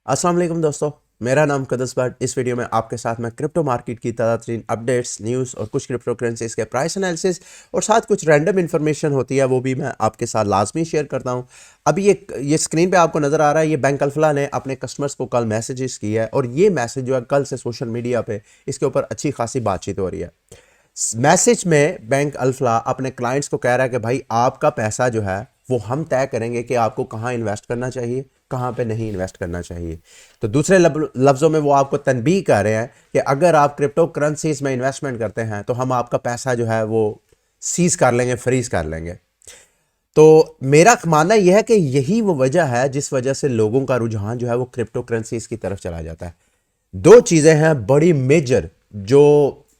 अस्सलाम वालेकुम दोस्तों, मेरा नाम कदस भट्ट। इस वीडियो में आपके साथ मैं क्रिप्टो मार्केट की ताज़ा तरीन अपडेट्स, न्यूज़ और कुछ क्रिप्टो करेंसीज के प्राइस एनालिसिस और साथ कुछ रैंडम इन्फॉर्मेशन होती है वो भी मैं आपके साथ लाजमी शेयर करता हूं। अभी ये स्क्रीन पे आपको नज़र आ रहा है, ये बैंक अल्फला ने अपने कस्टमर्स को कल मैसेजेस किया है और ये मैसेज जो है कल से सोशल मीडिया पे इसके ऊपर अच्छी खासी बातचीत हो रही है। मैसेज में बैंक अल्फला अपने क्लाइंट्स को कह रहा है कि भाई आपका पैसा जो है वो हम तय करेंगे कि आपको कहाँ इन्वेस्ट करना चाहिए, कहाँ पे नहीं इन्वेस्ट करना चाहिए। तो दूसरे लफ्ज़ों में वो आपको तनबीह कर रहे हैं कि अगर आप क्रिप्टो करेंसीज में इन्वेस्टमेंट करते हैं तो हम आपका पैसा जो है वो सीज कर लेंगे, फ्रीज कर लेंगे। तो मेरा मानना यह है कि यही वो वजह है जिस वजह से लोगों का रुझान जो है वो क्रिप्टो करेंसीज की तरफ चला जाता है। दो चीज़ें हैं बड़ी मेजर जो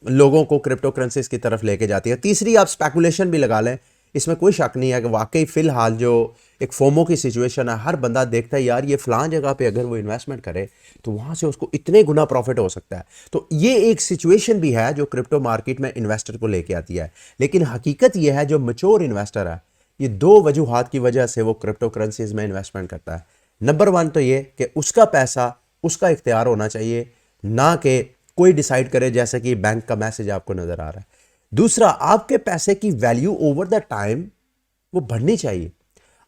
लोगों को क्रिप्टो करेंसीज की तरफ लेके जाती है। तीसरी आप स्पेकुलेशन भी लगा लें, इसमें कोई शक नहीं है कि वाकई फ़िलहाल जो एक फोमो की सिचुएशन है, हर बंदा देखता है यार ये फ़लाँ जगह पे अगर वो इन्वेस्टमेंट करे तो वहाँ से उसको इतने गुना प्रॉफिट हो सकता है। तो ये एक सिचुएशन भी है जो क्रिप्टो मार्केट में इन्वेस्टर को लेके आती है। लेकिन हकीकत ये है जो मैच्योर इन्वेस्टर है, ये दो वजूहात की वजह से वो क्रिप्टो करेंसीज में इन्वेस्टमेंट करता है। नंबर वन तो ये कि उसका पैसा उसका इख्तियार होना चाहिए, ना कि कोई डिसाइड करे जैसा कि बैंक का मैसेज आपको नज़र आ रहा है। दूसरा, आपके पैसे की वैल्यू ओवर द टाइम वो बढ़नी चाहिए।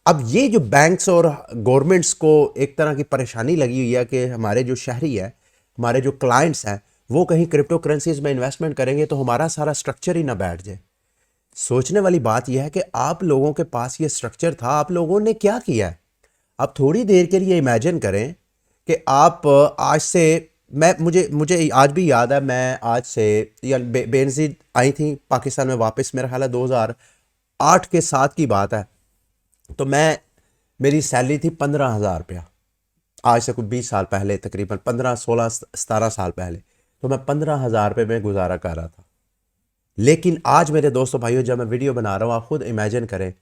अब ये जो बैंक्स और गवर्नमेंट्स को एक तरह की परेशानी लगी हुई है कि हमारे जो शहरी है, हमारे जो क्लाइंट्स हैं, वो कहीं क्रिप्टो करेंसीज में इन्वेस्टमेंट करेंगे तो हमारा सारा स्ट्रक्चर ही ना बैठ जाए। सोचने वाली बात यह है कि आप लोगों के पास ये स्ट्रक्चर था, आप लोगों ने क्या किया है। आप थोड़ी देर के लिए इमेजिन करें कि आप आज से मैं मुझे मुझे आज भी याद है, मैं आज से या बेनजीर आई थी पाकिस्तान में वापस, मेरा ख्याल है 2008 के 7 की बात है। तो मेरी सैलरी थी 15,000 रुपया। आज से कुछ 20 साल पहले, तकरीबन 15, 16, 17 साल पहले। तो मैं 15,000 रुपये में गुजारा कर रहा था। लेकिन आज मेरे दोस्तों भाइयों, जब मैं वीडियो बना रहा हूँ, आप खुद इमेजिन करें,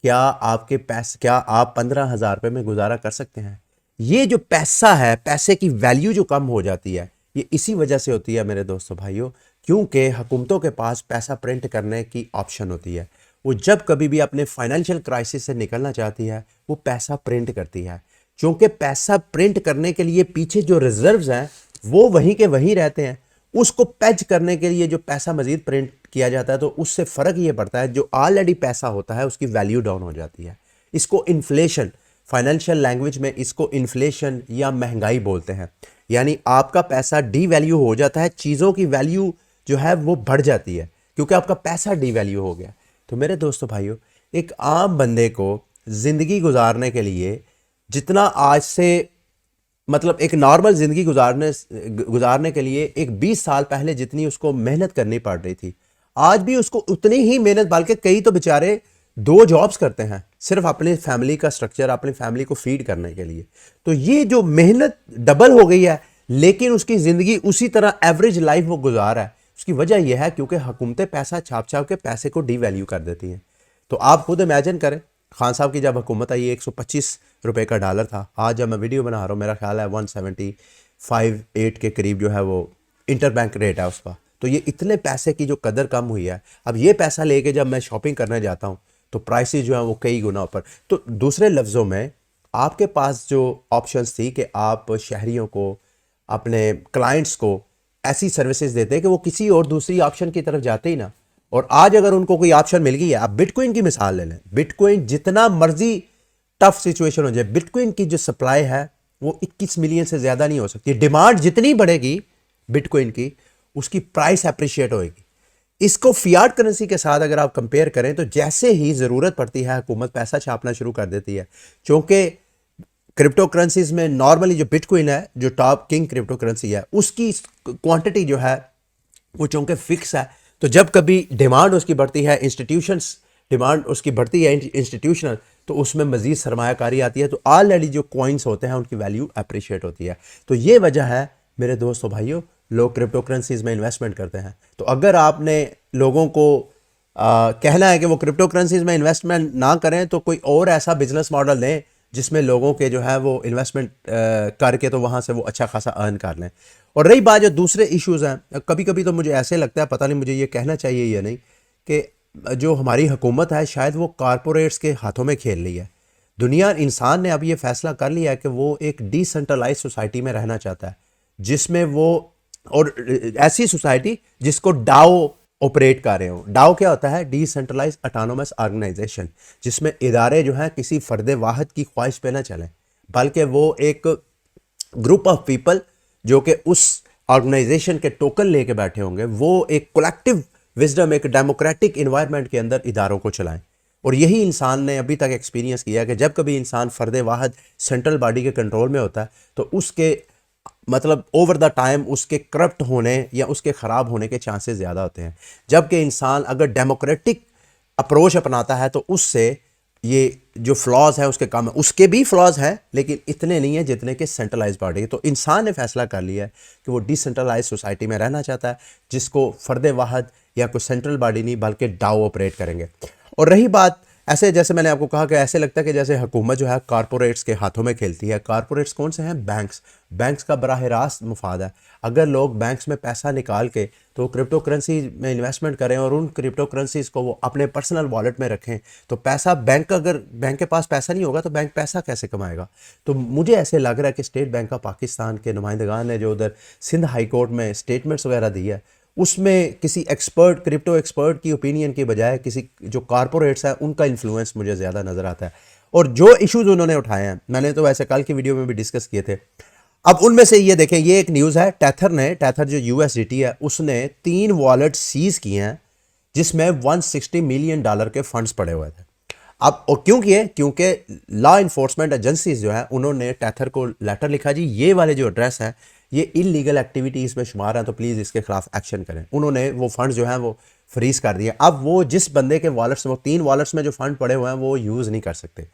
क्या आप 15,000 रुपये में गुजारा कर सकते हैं? ये जो पैसा है, पैसे की वैल्यू जो कम हो जाती है, ये इसी वजह से होती है मेरे दोस्तों भाइयों, क्योंकि हुकूमतों के पास पैसा प्रिंट करने की ऑप्शन होती है। वो जब कभी भी अपने फाइनेंशियल क्राइसिस से निकलना चाहती है, वो पैसा प्रिंट करती है। क्योंकि पैसा प्रिंट करने के लिए पीछे जो रिजर्व्स हैं वो वहीं के वहीं रहते हैं। उसको पैच करने के लिए जो पैसा मजीद प्रिंट किया जाता है, तो उससे फ़र्क ये पड़ता है जो ऑलरेडी पैसा होता है उसकी वैल्यू डाउन हो जाती है। इसको इन्फ्लेशन, फाइनेंशियल लैंग्वेज में इसको इन्फ्लेशन या महंगाई बोलते हैं। यानी आपका पैसा डी वैल्यू हो जाता है, चीज़ों की वैल्यू जो है वो बढ़ जाती है क्योंकि आपका पैसा डी वैल्यू हो गया। तो मेरे दोस्तों भाइयों, एक आम बंदे को ज़िंदगी गुजारने के लिए जितना आज से मतलब एक नॉर्मल ज़िंदगी गुजारने के लिए एक 20 साल पहले जितनी उसको मेहनत करनी पड़ रही थी, आज भी उसको उतनी ही मेहनत, बल्कि कई तो बेचारे 2 जॉब्स करते हैं सिर्फ अपनी फैमिली का स्ट्रक्चर, अपनी फैमिली को फीड करने के लिए। तो ये जो मेहनत डबल हो गई है, लेकिन उसकी ज़िंदगी उसी तरह एवरेज लाइफ वो गुजार है। उसकी वजह यह है क्योंकि हुकूमतें पैसा छाप छाप के पैसे को डी वैल्यू कर देती हैं। तो आप खुद इमेजिन करें, खान साहब की जब हुकूमत आई 125 रुपए का डॉलर था। आज जब मैं वीडियो बना रहा हूँ मेरा ख्याल है 175-8 के करीब जो है वो इंटर बैंक रेट है उसका। तो ये इतने पैसे की जो कदर कम हुई है, अब ये पैसा लेके जब मैं शॉपिंग करने जाता हूँ तो प्राइसेस जो है वो कई गुना ऊपर। तो दूसरे लफ्ज़ों में आपके पास जो ऑप्शंस थी कि आप शहरियों को, अपने क्लाइंट्स को ऐसी सर्विसेज देते हैं कि वो किसी और दूसरी ऑप्शन की तरफ जाते ही ना। और आज अगर उनको कोई ऑप्शन मिल गई है, आप बिटकॉइन की मिसाल ले लें। बिटकॉइन जितना मर्जी टफ सिचुएशन हो जाए, बिटकॉइन की जो सप्लाई है वो 21 मिलियन से ज़्यादा नहीं हो सकती। डिमांड जितनी बढ़ेगी बिटकॉइन की, उसकी प्राइस अप्रिशिएट होएगी। इसको फियाट करेंसी के साथ अगर आप कंपेयर करें तो जैसे ही ज़रूरत पड़ती है हुकूमत पैसा छापना शुरू कर देती है। क्योंकि क्रिप्टो करेंसीज में नॉर्मली जो बिटकॉइन है, जो टॉप किंग क्रिप्टो करेंसी है, उसकी क्वांटिटी जो है वो चूंकि फिक्स है। तो जब कभी डिमांड उसकी बढ़ती है, डिमांड उसकी बढ़ती है इंस्टीट्यूशनल, तो उसमें मजीद सरमायाकारी आती है, तो ऑलरेडी जो कॉइन्स होते हैं उनकी वैल्यू अप्रिशिएट होती है। तो ये वजह है मेरे दोस्तों भाइयों, लोग क्रिप्टो करेंसीज में इन्वेस्टमेंट करते हैं। तो अगर आपने लोगों को कहना है कि वो क्रिप्टो करेंसीज में इन्वेस्टमेंट ना करें, तो कोई और ऐसा बिजनेस मॉडल दें जिसमें लोगों के जो है वो इन्वेस्टमेंट करके तो वहाँ से वो अच्छा खासा अर्न कर लें। और रही बात जो दूसरे इश्यूज़ हैं, कभी कभी तो मुझे ऐसे लगता है, पता नहीं मुझे ये कहना चाहिए या नहीं, कि जो हमारी हुकूमत है शायद वो कारपोरेट्स के हाथों में खेल रही है। दुनिया इंसान ने अब ये फैसला कर लिया है कि वो एक डिसेंट्रलाइज सोसाइटी में रहना चाहता है, जिसमें वो और ऐसी सोसाइटी जिसको डाओ ऑपरेट कर रहे हो। डाओ क्या होता है? डिसेंट्रलाइज ऑटोनोमस ऑर्गेनाइजेशन, जिसमें इदारे जो हैं किसी फर्द वाहिद की ख्वाहिश पे ना चलें, बल्कि वो एक ग्रुप ऑफ पीपल जो कि उस ऑर्गेनाइजेशन के टोकन लेके बैठे होंगे, वो एक कलेक्टिव विजडम, एक डेमोक्रेटिक इन्वायरमेंट के अंदर इदारों को चलाएं। और यही इंसान ने अभी तक एक्सपीरियंस किया कि जब कभी इंसान फर्द वाहिद सेंट्रल बॉडी के कंट्रोल में होता है तो उसके मतलब ओवर द टाइम उसके करप्ट होने या उसके ख़राब होने के चांसेस ज़्यादा होते हैं। जबकि इंसान अगर डेमोक्रेटिक अप्रोच अपनाता है तो उससे ये जो फ्लॉज है उसके कम है। उसके भी फ्लॉज हैं लेकिन इतने नहीं है जितने कि सेंट्रलाइज बॉडी। तो इंसान ने फैसला कर लिया है कि वो डिसेंट्रलाइज सोसाइटी में रहना चाहता है, जिसको फर्द वाहिद या कोई सेंट्रल बॉडी नहीं बल्कि डाओ ऑपरेट करेंगे। और रही बात, ऐसे जैसे मैंने आपको कहा कि ऐसे लगता है कि जैसे हुकूमत जो है कारपोरेट्स के हाथों में खेलती है। कारपोरेट्स कौन से हैं? बैंक्स। बैंक्स का बराह रास्त मुफाद है। अगर लोग बैंक्स में पैसा निकाल के तो क्रिप्टो करेंसी में इन्वेस्टमेंट करें और उन क्रिप्टो करेंसीज को वो अपने पर्सनल वॉलेट में रखें, तो पैसा बैंक, अगर बैंक के पास पैसा नहीं होगा तो बैंक पैसा कैसे कमाएगा? तो मुझे ऐसे लग रहा है कि स्टेट बैंक ऑफ पाकिस्तान के नुमाइंदगान ने जो उधर सिंध हाई कोर्ट में स्टेटमेंट्स वगैरह दी है, उसमें किसी एक्सपर्ट, क्रिप्टो एक्सपर्ट की ओपिनियन की बजाय किसी जो कारपोरेट्स हैं उनका इन्फ्लुएंस मुझे ज़्यादा नज़र आता है। और जो इश्यूज उन्होंने उठाए हैं, मैंने तो वैसे कल की वीडियो में भी डिस्कस किए थे। अब उनमें से ये देखें, ये एक न्यूज़ है, टेथर जो यूएसडीटी है उसने 3 वॉलेट सीज किए हैं जिसमें $160 मिलियन के फंड्स पड़े हुए थे। अब और क्यों किए? क्योंकि लॉ इन्फोर्समेंट एजेंसीज जो है उन्होंने टेथर को लेटर लिखा, जी ये वाले जो एड्रेस है ये इलीगल एक्टिविटीज़ में शुमार हैं, तो प्लीज़ इसके खिलाफ एक्शन करें। उन्होंने वो फंड जो हैं वो फ्रीज कर दिए। अब वो जिस बंदे के वॉलेट्स में, 3 वॉलेट्स में जो फंड पड़े हुए हैं वो यूज़ नहीं कर सकते।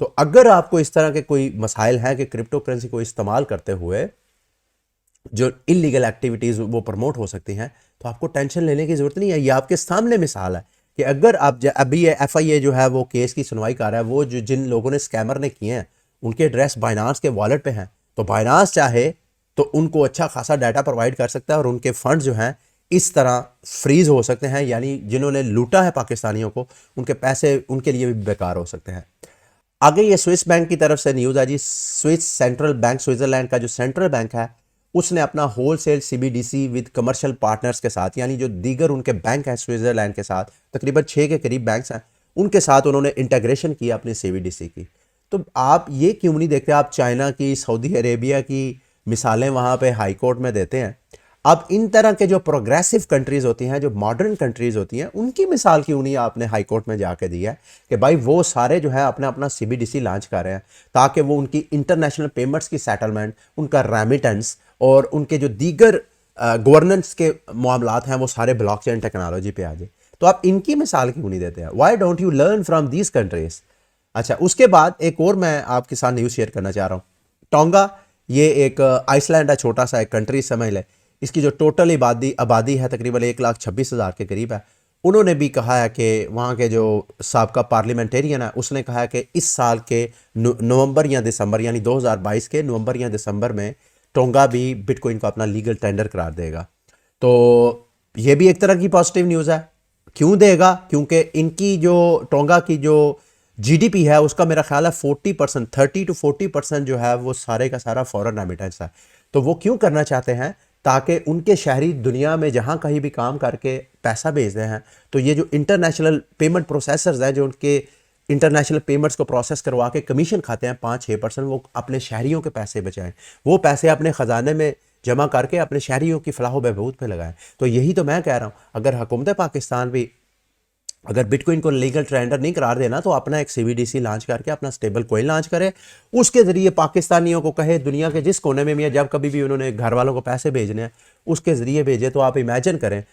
तो अगर आपको इस तरह के कोई मसाइल हैं कि क्रिप्टो करेंसी को इस्तेमाल करते हुए जो इलीगल एक्टिविटीज़ वो प्रमोट हो सकती हैं, तो आपको टेंशन लेने की ज़रूरत नहीं है। ये आपके सामने मिसाल है कि अगर आप अभी ये FIA जो है वो केस की सुनवाई कर रहा है, वो जो जिन लोगों ने स्कैमर ने किए हैं उनके एड्रेस बाइनांस के वॉलेट पे हैं, तो बाइनांस चाहे तो उनको अच्छा खासा डाटा प्रोवाइड कर सकता है और उनके फंड्स जो हैं इस तरह फ्रीज हो सकते हैं, यानी जिन्होंने लूटा है पाकिस्तानियों को उनके पैसे उनके लिए भी बेकार हो सकते हैं। आगे ये स्विस बैंक की तरफ से न्यूज़ है जी। स्विस सेंट्रल बैंक, स्विट्जरलैंड का जो सेंट्रल बैंक है, उसने अपना wholesale CBDC with commercial partners के साथ, यानी जो दीगर उनके बैंक हैं स्विट्जरलैंड के साथ, तकरीबन 6 के करीब बैंक्स हैं, उनके साथ उन्होंने इंटीग्रेशन किया अपनी CBDC की। तो आप ये क्यों नहीं देखते? आप चाइना की, सऊदी अरेबिया की मिसालें वहाँ पे हाई कोर्ट में देते हैं। अब इन तरह के जो प्रोग्रेसिव कंट्रीज़ होती हैं, जो मॉडर्न कंट्रीज़ होती हैं, उनकी मिसाल क्यों नहीं आपने हाई कोर्ट में जाके दी है कि भाई वो सारे जो है अपना अपना CBDC लॉन्च कर रहे हैं ताकि वो उनकी इंटरनेशनल पेमेंट्स की सेटलमेंट, उनका रेमिटेंस और उनके जो दीगर गवर्नेंस के मामलात हैं वो सारे ब्लॉकचेन टेक्नोलॉजी पे आ जाए। तो आप इनकी मिसाल क्यों नहीं देते हैं? Why don't you learn from these countries? अच्छा, उसके बाद एक और मैं आपके साथ न्यूज़ शेयर करना चाह रहा हूँ। टोंगा, ये एक आइसलैंड है, छोटा सा एक कंट्री समझ लें। इसकी जो टोटल आबादी है तकरीबन 1,26,000 के करीब है। उन्होंने भी कहा है कि वहाँ के जो साबका पार्लियामेंटेरियन है उसने कहा है कि इस साल के नवंबर या दिसंबर, यानी 2022 के नवंबर या दिसंबर में टोंगा भी बिटकॉइन को अपना लीगल टेंडर करार देगा। तो ये भी एक तरह की पॉजिटिव न्यूज़ है। क्यों देगा? क्योंकि इनकी जो टोंगा की जो GDP है उसका मेरा ख्याल है 40%, 30 to 40% जो है वो सारे का सारा फॉरेन रेमिटेंस है। तो वो क्यों करना चाहते हैं? ताकि उनके शहरी दुनिया में जहाँ कहीं भी काम करके पैसा भेजते हैं, तो ये जो इंटरनेशनल पेमेंट प्रोसेसर्स हैं जो उनके इंटरनेशनल पेमेंट्स को प्रोसेस करवा के कमीशन खाते हैं 5-6%, वो अपने शहरियों के पैसे बचाएं, वो पैसे अपने ख़जाने में जमा करके अपने शहरियों की फलाह बहबूद पे लगाएं। तो यही तो मैं कह रहा हूँ, अगर हुकूमत पाकिस्तान भी अगर बिटकॉइन को लीगल टेंडर नहीं करार देना तो अपना एक CBDC लॉन्च करके अपना स्टेबल कॉइन लॉन्च करे, उसके ज़रिए पाकिस्तानियों को कहे दुनिया के जिस कोने में भी है, जब कभी भी उन्होंने घर वालों को पैसे भेजने हैं उसके ज़रिए भेजे। तो आप इमेजिन करें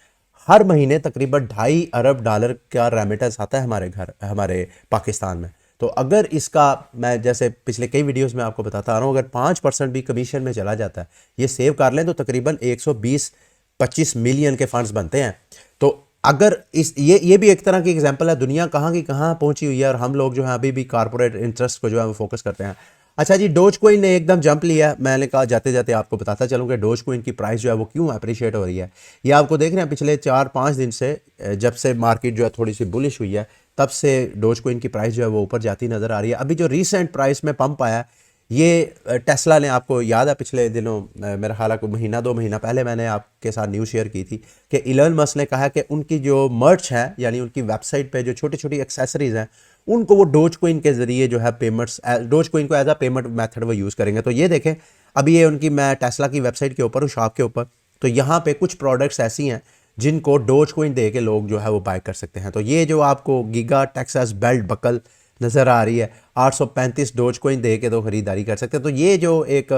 हर महीने तकरीबन $2.5 अरब का रेमिटेंस आता है हमारे पाकिस्तान में। तो अगर इसका, मैं जैसे पिछले कई वीडियोज़ में आपको बताता आ रहा हूँ, अगर 5% भी कमीशन में चला जाता है, ये सेव कर लें तो तकरीबन 120-25 मिलियन के फंड्स बनते हैं। तो अगर ये भी एक तरह की एग्जांपल है, दुनिया कहाँ की कहाँ पहुंची हुई है और हम लोग जो है अभी भी कॉर्पोरेट इंटरेस्ट को जो है वो फोकस करते हैं। अच्छा जी, डोज कॉइन ने एकदम जंप लिया। मैंने कहा जाते जाते आपको बताता चलूँ कि डोज कॉइन की प्राइस जो है वो क्यों अप्रिशिएट हो रही है। ये आपको देख रहे हैं पिछले 4-5 दिन से, जब से मार्केट जो है थोड़ी सी बुलिश हुई है, तब से डोज कोइन की प्राइस जो है वो ऊपर जाती नज़र आ रही है। अभी जो रीसेंट प्राइस में पंप आया है, ये टेस्ला ने, आपको याद है पिछले दिनों, मेरा ख्याल है को महीना 2 महीना पहले मैंने आपके साथ न्यूज़ शेयर की थी कि इलन मस्क ने कहा कि उनकी जो मर्च है, यानी उनकी वेबसाइट पे जो छोटी छोटी एक्सेसरीज हैं, उनको वो डोज कोइन के ज़रिए जो है पेमेंट्स, डोज कोइन को एज अ पेमेंट मेथड वो यूज़ करेंगे। तो ये देखें, अभी ये उनकी, मैं टेस्ला की वेबसाइट के ऊपर हूँ, शॉप के ऊपर, तो यहाँ पे कुछ प्रोडक्ट्स ऐसी हैं जिनको डोज कोइन दे के लोग जो है वो बाय कर सकते हैं। तो ये जो आपको गीगा टेक्सास बेल्ट बकल नज़र आ रही है, 835 डोज कोइन दे के तो ख़रीदारी कर सकते हैं। तो ये जो एक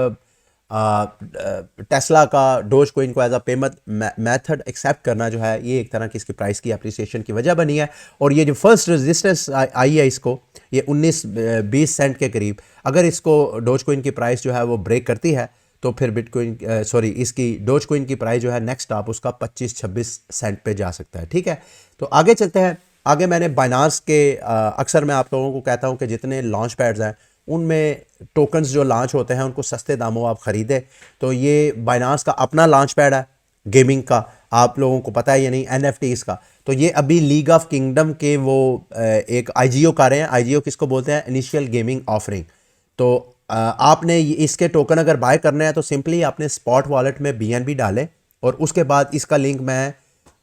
टेस्ला का डोज कोइन को as a payment method accept करना जो है, ये एक तरह की इसकी प्राइस की अप्रिसिएशन की वजह बनी है। और ये जो फर्स्ट रेजिस्टेंस आई है इसको, ये 19-20 सेंट के करीब, अगर इसको डोज कोइन की प्राइस जो है वो ब्रेक करती है तो फिर बिटकॉइन, सॉरी, इसकी डोज कोइन की प्राइस जो है नेक्स्ट आप उसका 25-26 सेंट पे जा सकता है। ठीक है, तो आगे चलते हैं। आगे मैंने बाइनांस के, अक्सर मैं आप लोगों को कहता हूं कि जितने लॉन्च पैड्स हैं उनमें टोकन्स जो लॉन्च होते हैं उनको सस्ते दामों आप ख़रीदें। तो ये बाइनांस का अपना लॉन्च पैड है गेमिंग का, आप लोगों को पता है या नहीं, NFTs का। तो ये अभी लीग ऑफ किंगडम के वो एक IGO कर रहे हैं। IGO किसको बोलते हैं? Initial gaming offering. तो आपने इसके टोकन अगर बाय करने हैं तो सिंपली आपने स्पॉट वॉलेट में BNB डालें, और उसके बाद इसका लिंक मैं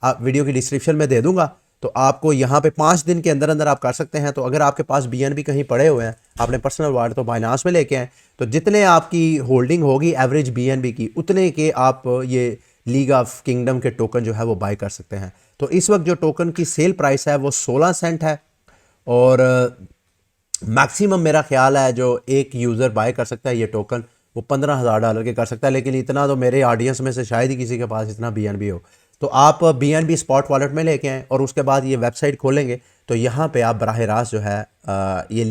वीडियो की डिस्क्रिप्शन में दे दूंगा। तो आपको यहाँ पे 5 दिन के अंदर अंदर आप कर सकते हैं। तो अगर आपके पास BNB कहीं पड़े हुए हैं, आपने पर्सनल वॉलेट तो बाइनांस में लेके आए, तो जितने आपकी होल्डिंग होगी एवरेज BNB की, उतने के आप ये लीग ऑफ किंगडम के टोकन जो है वो बाय कर सकते हैं। तो इस वक्त जो टोकन की सेल प्राइस है वो 16 सेंट है, और मैक्सिमम मेरा ख्याल है जो एक यूज़र बाय कर सकता है ये टोकन, वो $15,000 के कर सकता है। लेकिन इतना तो मेरे ऑडियंस में से शायद ही किसी के पास इतना BNB हो। तो आप BNB स्पॉट वॉलेट में लेके आएँ, और उसके बाद ये वेबसाइट खोलेंगे तो यहाँ पे आप बराह रास्त जो है ये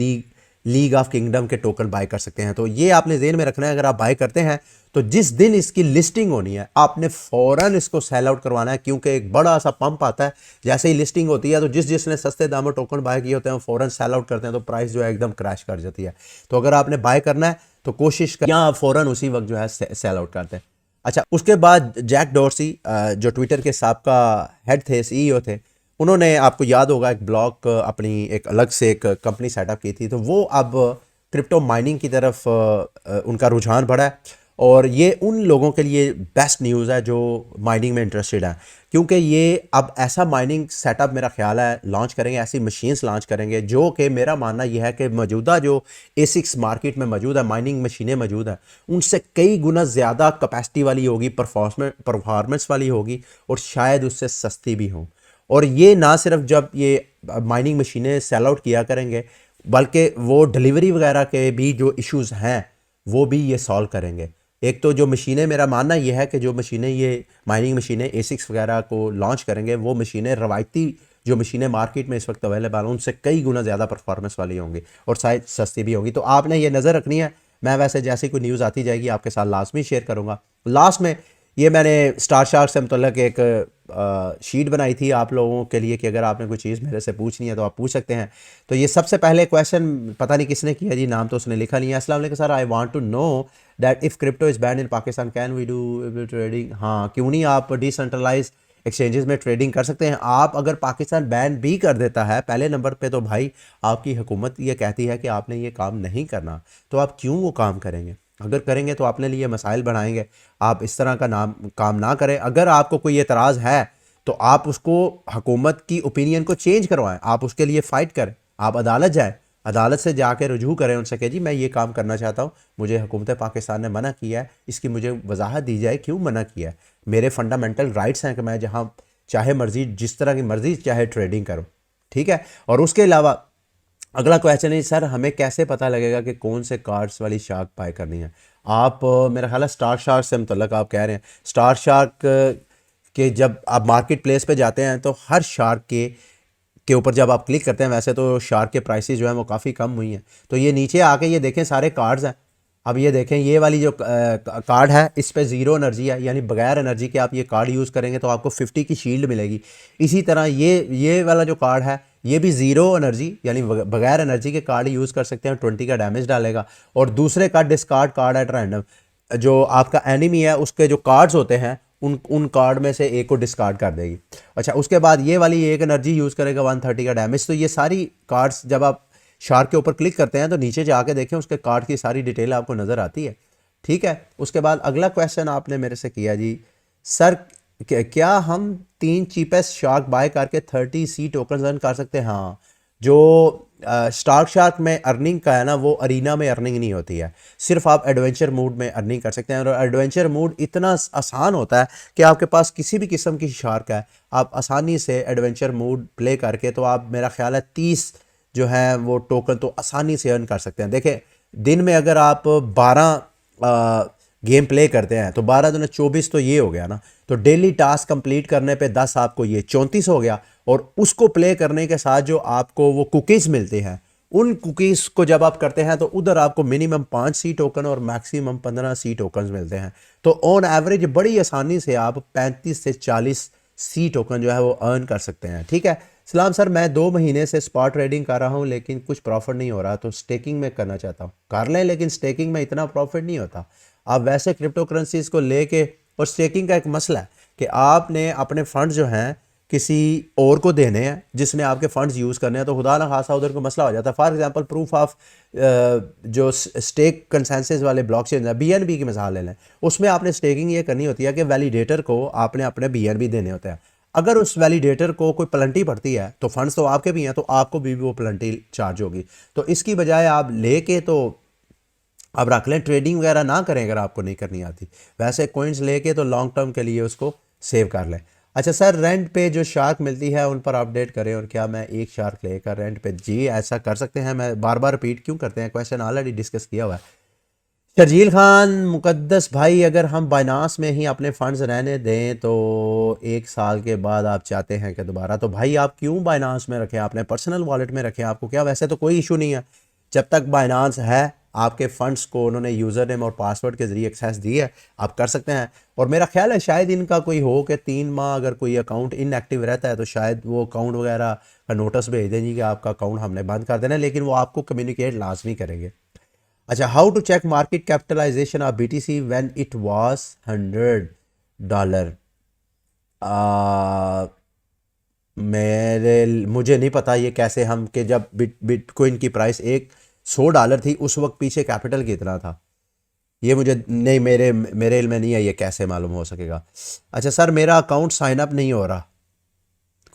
लीग ऑफ किंगडम के टोकन बाय कर सकते हैं। तो ये आपने ज़हन में रखना है, अगर आप बाय करते हैं तो जिस दिन इसकी लिस्टिंग होनी है आपने फ़ौरन इसको सेल आउट करवाना है, क्योंकि एक बड़ा सा पंप आता है जैसे ही लिस्टिंग होती है। तो जिसने सस्ते दामों टोकन बाय किए होते हैं वो फ़ौरन सेल आउट करते हैं, तो प्राइस जो है एकदम क्रैश कर जाती है। तो अगर आपने बाय करना है तो कोशिश कर आप फ़ौरन उसी वक्त जो है सेल आउट करते हैं। अच्छा, उसके बाद जैक डॉर्सी जो ट्विटर के साबका हेड थे, CEO थे, उन्होंने, आपको याद होगा, एक ब्लॉग अपनी एक अलग से एक कंपनी सेटअप की थी। तो वो अब क्रिप्टो माइनिंग की तरफ उनका रुझान बढ़ा है, और ये उन लोगों के लिए बेस्ट न्यूज़ है जो माइनिंग में इंटरेस्टेड हैं, क्योंकि ये अब ऐसा माइनिंग सेटअप मेरा ख्याल है लॉन्च करेंगे, ऐसी मशीन्स लॉन्च करेंगे जो कि, मेरा मानना यह है कि मौजूदा जो ASICs मार्केट में मौजूद है, माइनिंग मशीनें मौजूद हैं, उनसे कई गुना ज़्यादा कैपेसिटी वाली होगी, परफॉर्मेंस वाली होगी, और शायद उससे सस्ती भी हों। और ये ना सिर्फ जब ये माइनिंग मशीनें सेल आउट किया करेंगे, बल्कि वो डिलीवरी वगैरह के भी जो इश्यूज़ हैं वो भी ये सॉल्व करेंगे। एक तो जो मशीनें, मेरा मानना यह है कि जो मशीनें, ये माइनिंग मशीनें ASICs वगैरह को लॉन्च करेंगे, वो मशीनें रवायती जो मशीनें मार्केट में इस वक्त अवेलेबल हैं उनसे कई गुना ज़्यादा परफॉर्मेंस वाली होंगी, और शायद सस्ती भी होंगी। तो आपने ये नज़र रखनी है। मैं वैसे जैसे कोई न्यूज़ आती जाएगी आपके साथ लाजमी शेयर करूँगा। लास्ट में ये मैंने स्टार शार्क से मतलब एक शीट बनाई थी आप लोगों के लिए कि अगर आपने कोई चीज़ मेरे से पूछनी है तो आप पूछ सकते हैं। तो ये सबसे पहले क्वेश्चन पता नहीं किसने किया जी, नाम तो उसने लिखा नहीं है। अस्सलाम वालेकुम sir, I want to know that if crypto is ban in Pakistan can we do trading. हाँ, क्यों नहीं, आप डिसेंट्रलाइज एक्सचेंजेस में ट्रेडिंग कर सकते हैं। आप अगर पाकिस्तान बैन भी कर देता है पहले नंबर पे, तो भाई आपकी हुकूमत ये कहती है कि आपने ये काम नहीं करना, तो आप क्यों वो काम करेंगे? अगर करेंगे तो अपने लिए मसाइल बढ़ाएंगे। आप इस तरह का काम ना करें। अगर आपको कोई एतराज़ है तो आप उसको, हुकूमत की ओपिनियन को चेंज करवाएं, आप उसके लिए फ़ाइट करें, आप अदालत जाएं, अदालत से जाके रुजू करें उनसे कि जी मैं ये काम करना चाहता हूँ, मुझे हुकूमत पाकिस्तान ने मना किया है, इसकी मुझे वजाहत दी जाए क्यों मना किया है। मेरे फंडामेंटल राइट्स हैं कि मैं जहाँ चाहे मर्जी, जिस तरह की मर्जी चाहे ट्रेडिंग करूँ। ठीक है। और उसके अलावा अगला क्वेश्चन है सर, हमें कैसे पता लगेगा कि कौन से कार्ड्स वाली शार्क बाय करनी है? आप मेरा ख्याल है स्टार शार्क से मतलब आप कह रहे हैं। स्टार शार्क के जब आप मार्केट प्लेस पे जाते हैं तो हर शार्क के ऊपर जब आप क्लिक करते हैं, वैसे तो शार्क के प्राइसेस जो हैं वो काफ़ी कम हुई हैं। तो ये नीचे आके ये देखें सारे कार्ड्स हैं। अब ये देखें, ये वाली जो कार्ड है इस पे ज़ीरो एनर्जी है, यानी बगैर एनर्जी के आप ये कार्ड यूज़ करेंगे तो आपको 50 की शील्ड मिलेगी। इसी तरह ये वाला जो कार्ड है ये भी ज़ीरो एनर्जी, यानी बगैर एनर्जी के कार्ड यूज़ कर सकते हैं, 20 का डैमेज डालेगा। और दूसरे का डिस्कार्ड कार्ड एट रैंडम, जो आपका एनिमी है उसके जो कार्ड्स होते हैं उन कार्ड में से एक को डिस्कार्ड कर देगी। अच्छा, उसके बाद ये वाली एक एनर्जी यूज़ करेगा 130 का डैमेज। तो ये सारी कार्ड्स जब आप शार्क के ऊपर क्लिक करते हैं तो नीचे जाके देखें, उसके कार्ड की सारी डिटेल आपको नज़र आती है। ठीक है, उसके बाद अगला क्वेश्चन आपने मेरे से किया जी, सर क्या हम 3 चीपेस्ट शार्क बाय करके 30 सी टोकन अर्न कर सकते हैं? हाँ, जो स्टार्क शार्क में अर्निंग का है ना, वो अरीना में अर्निंग नहीं होती है, सिर्फ आप एडवेंचर मूड में अर्निंग कर सकते हैं। और एडवेंचर मूड इतना आसान होता है कि आपके पास किसी भी किस्म की शार्क है, आप आसानी से एडवेंचर मूड प्ले करके तो आप, मेरा ख्याल है 30 जो है वो टोकन तो आसानी से अर्न कर सकते हैं। देखें, दिन में अगर आप 12 गेम प्ले करते हैं तो 12 दूनी 24, तो ये हो गया ना। तो डेली टास्क कंप्लीट करने पे 10 आपको ये 34 हो गया। और उसको प्ले करने के साथ जो आपको वो कुकीज़ मिलती हैं, उन कुकीज़ को जब आप करते हैं तो उधर आपको मिनिमम 5 सी टोकन और मैक्सिमम 15 सी टोकन मिलते हैं। तो ऑन एवरेज बड़ी आसानी से आप 35 से 40 सी टोकन जो है वो अर्न कर सकते हैं। ठीक है। सलाम सर, मैं 2 महीने से स्पॉट ट्रेडिंग कर रहा हूँ लेकिन कुछ प्रॉफिट नहीं हो रहा, तो स्टेकिंग में करना चाहता हूँ। कर लें, लेकिन स्टेकिंग में इतना प्रॉफिट नहीं होता। आप वैसे क्रिप्टो करेंसीज को लेके, और स्टेकिंग का एक मसला है कि आपने अपने फंड्स जो हैं किसी और को देने हैं जिसने आपके फंड्स यूज़ करने हैं, तो खुदा ना खासा उधर को मसला हो जाता है। फॉर एग्जांपल प्रूफ ऑफ जो स्टेक कंसेंसस वाले ब्लॉकचेन है, बीएनबी की मिसाल ले लें, उसमें आपने स्टेकिंग ये करनी होती है कि वैलिडेटर को आपने अपने बीएनबी देने होते हैं। अगर उस वैलिडेटर को कोई प्लंटी पड़ती है तो फंड्स तो आपके भी हैं, तो आपको भी वो प्लंटी चार्ज होगी। तो इसकी बजाय आप लेके तो आप रख लें, ट्रेडिंग वगैरह ना करें अगर आपको नहीं करनी आती। वैसे कोइंस लेके तो लॉन्ग टर्म के लिए उसको सेव कर लें। अच्छा सर, रेंट पे जो शार्क मिलती है उन पर अपडेट करें, और क्या मैं एक शार्क लेकर रेंट पे? जी ऐसा कर सकते हैं। मैं बार बार रिपीट क्यों करते हैं, क्वेश्चन ऑलरेडी डिस्कस किया हुआ है। शर्जील खान मुकद्दस भाई, अगर हम बाइनांस में ही अपने फंड्स रहने दें तो 1 साल के बाद आप चाहते हैं कि दोबारा, तो भाई आप क्यों बाइनांस में रखें, अपने पर्सनल वॉलेट में रखें। आपको क्या, वैसे तो कोई इशू नहीं है। जब तक बाइनांस है, आपके फंड्स को उन्होंने यूज़र नेम और पासवर्ड के ज़रिए एक्सेस दी है, आप कर सकते हैं। और मेरा ख्याल है शायद इनका कोई हो कि 3 माह अगर कोई अकाउंट इनएक्टिव रहता है तो शायद वो अकाउंट वगैरह का नोटिस भेज देंगे कि आपका अकाउंट हमने बंद कर देना है, लेकिन वो आपको कम्युनिकेट लाजमी करेंगे। अच्छा, how to check market capitalisation of BTC when it was $100? मुझे नहीं पता ये कैसे हम, कि जब बिटकॉइन की प्राइस $100 थी उस वक्त पीछे कैपिटल कितना था, ये मुझे नहीं, मेरे इल्म में नहीं है, ये कैसे मालूम हो सकेगा। अच्छा सर, मेरा अकाउंट साइन अप नहीं हो रहा।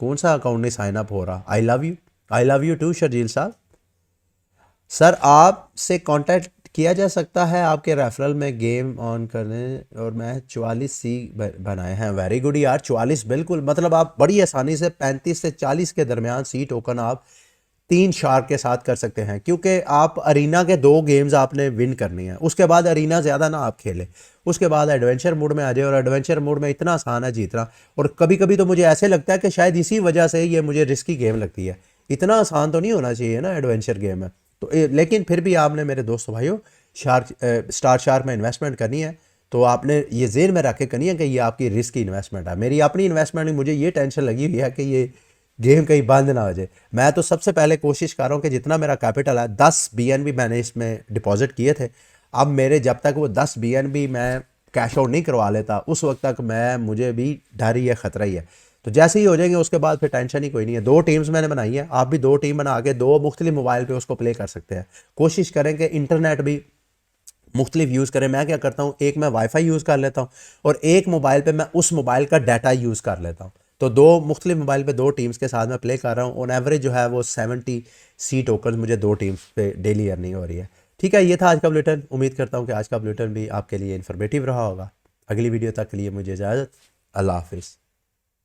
कौन सा अकाउंट नहीं साइन अप हो रहा? I love you too Sharjeel साहब। सर, आपसे कांटेक्ट किया जा सकता है आपके रेफरल में गेम ऑन करने, और मैं 44 सी बनाए हैं। वेरी गुड यार, 44 बिल्कुल, मतलब आप बड़ी आसानी से 35 से 40 के दरमियान सी टोकन आप 3 शार्क के साथ कर सकते हैं, क्योंकि आप अरीना के 2 गेम्स आपने विन करनी है। उसके बाद अरीना ज़्यादा ना आप खेलें, उसके बाद एडवेंचर मोड में आ जाए, और एडवेंचर मोड में इतना आसान है जीतना। और कभी कभी तो मुझे ऐसे लगता है कि शायद इसी वजह से ये मुझे रिस्की गेम लगती है। इतना आसान तो नहीं होना चाहिए ना एडवेंचर गेम है तो, लेकिन फिर भी आपने मेरे दोस्तों भाइयों स्टार शार्क में इन्वेस्टमेंट करनी है तो आपने ये जेन में रख के करनी है कि ये आपकी रिस्क की इन्वेस्टमेंट है। मेरी अपनी इन्वेस्टमेंट में मुझे ये टेंशन लगी हुई है कि ये गेम कहीं बंद ना हो जाए। मैं तो सबसे पहले कोशिश कर रहा हूँ कि जितना मेरा कैपिटल है, 10 BNB मैंने इसमें डिपॉजिट किए थे। अब मेरे जब तक वो 10 BNB मैं कैश आउट नहीं करवा लेता, उस वक्त तक मुझे भी डर ही है, ख़तरा ही है। तो जैसे ही हो जाएंगे उसके बाद फिर टेंशन ही कोई नहीं है। 2 टीम्स मैंने बनाई है, आप भी 2 टीम बना के 2 मुख्तलिफ मोबाइल पे उसको प्ले कर सकते हैं। कोशिश करें कि इंटरनेट भी मुख्तलिफ यूज़ करें। मैं क्या करता हूँ, एक मैं वाईफाई यूज़ कर लेता हूँ और एक मोबाइल पे मैं उस मोबाइल का डाटा यूज़ कर लेता हूँ। तो 2 मुख्तलिफ मोबाइल पे 2 टीम्स के साथ मैं प्ले कर रहा हूँ। ऑन एवरेज जो है वो 70 सी टोकन मुझे 2 टीम्स पे डेली अर्निंग हो रही है। ठीक है, ये था आज का बुलेटिन। उम्मीद करता हूँ कि आज का बुलेटिन भी आपके लिए इन्फॉर्मेटिव रहा होगा। अगली वीडियो तक के लिए मुझे इजाज़त। अल्लाह हाफिज़।